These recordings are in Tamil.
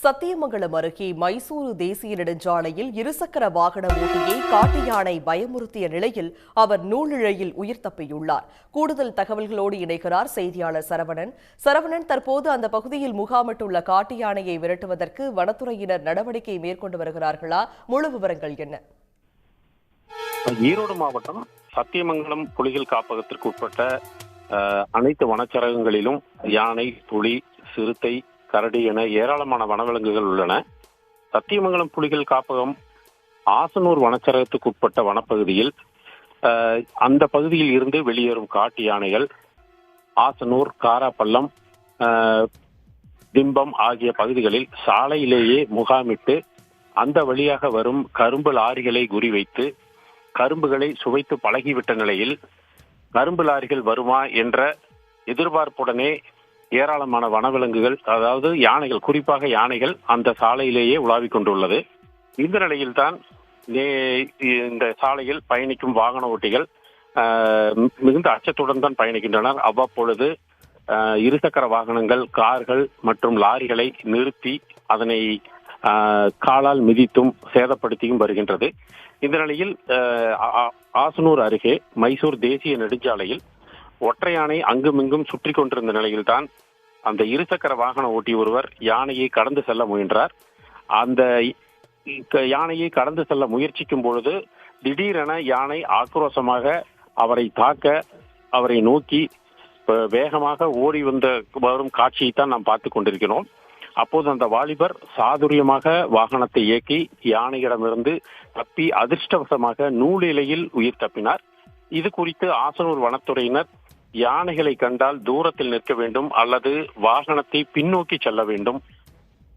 சத்தியமங்கலம் அருகே மைசூரு தேசிய நெடுஞ்சாலையில் இருசக்கர வாகன ஓட்டியை காட்டு யானை பயமுறுத்திய நிலையில் அவர் நூலிழையில் உயிர் தப்பியுள்ளார். கூடுதல் தகவல்களோடு இணைகிறார் செய்தியாளர் சரவணன். சரவணன், தற்போது அந்த பகுதியில் முகாமிட்டுள்ள காட்டு யானையை விரட்டுவதற்கு வனத்துறையினர் நடவடிக்கை மேற்கொண்டு வருகிறார்களா? முழு விவரங்கள் என்ன? ஈரோடு மாவட்டம் சத்தியமங்கலம் புலிகள் காப்பகத்திற்கு உட்பட்ட அனைத்து வனச்சரகங்களிலும் யானை, புலி, சிறுத்தை, கரடி என ஏராளமான வனவிலங்குகள் உள்ளன. சத்தியமங்கலம் புலிகள் காப்பகம் ஆசனூர் வனச்சரகத்துக்கு உட்பட்ட வனப்பகுதியில் அந்த பகுதியில் இருந்து வெளியேறும் காட்டு யானைகள் ஆசனூர், காராப்பள்ளம், திம்பம் ஆகிய பகுதிகளில் சாலையிலேயே முகாமிட்டு அந்த வழியாக வரும் கரும்பு லாரிகளை குறிவைத்து கரும்புகளை சுவைத்து பழகிவிட்ட நிலையில் கரும்பு லாரிகள் வருமா என்ற எதிர்பார்ப்புடனே ஏராளமான வனவிலங்குகள், அதாவது யானைகள், குறிப்பாக யானைகள் அந்த சாலையிலேயே உலாவிக் கொண்டுள்ளது. இந்த நிலையில்தான் இந்த சாலையில் பயணிக்கும் வாகன ஓட்டிகள் மிகுந்த அச்சத்துடன் தான் பயணிக்கின்றனர். அவ்வப்பொழுது இருசக்கர வாகனங்கள், கார்கள் மற்றும் லாரிகளை நிறுத்தி அதனை காலால் மிதித்தும் சேதப்படுத்தியும் வருகின்றது. இந்த நிலையில் ஆசனூர் அருகே மைசூர் தேசிய நெடுஞ்சாலையில் ஒற்றை யானை அங்குமிங்கும் சுற்றி கொண்டிருந்த நிலையில்தான் அந்த இருசக்கர வாகன ஓட்டி ஒருவர் யானையை கடந்து செல்ல முயன்றார். அந்த யானையை கடந்து செல்ல முயற்சிக்கும் பொழுது திடீரென யானை ஆக்ரோஷமாக அவரை தாக்க, அவரை நோக்கி வேகமாக ஓடி வரும் காட்சியைத்தான் நாம் பார்த்து கொண்டிருக்கிறோம். அப்போது அந்த வாலிபர் சாதுரியமாக வாகனத்தை இயக்கி யானையிடமிருந்து தப்பி அதிர்ஷ்டவசமாக நூலிழையில் உயிர் தப்பினார். இது குறித்து ஆசனூர் வனத்துறையினர் யானைகளை கண்டால் தூரத்தில் நிற்க வேண்டும் அல்லது வாகனத்தை பின்னோக்கி செல்ல வேண்டும்,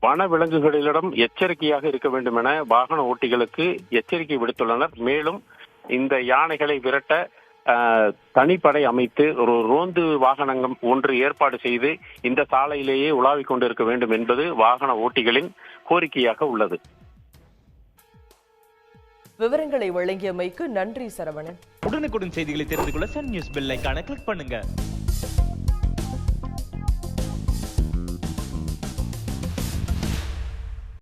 வன விலங்குகளிடம் எச்சரிக்கையாக இருக்க வேண்டும் என வாகன ஓட்டிகளுக்கு எச்சரிக்கை விடுத்துள்ளனர். மேலும் இந்த யானைகளை விரட்ட தனிப்படை அமைத்து ஒரு ரோந்து வாகனம் ஒன்று ஏற்பாடு செய்து இந்த சாலையிலேயே உலாவிக் கொண்டிருக்க வேண்டும் என்பது வாகன ஓட்டிகளின் கோரிக்கையாக உள்ளது. விவரங்களை வழங்கியமைக்கு நன்றி சரவணன். உடனுக்குடன் செய்திகளை தெரிந்து கொள்ள சன் நியூஸ் பெல் ஐகானை கிளிக் பண்ணுங்க.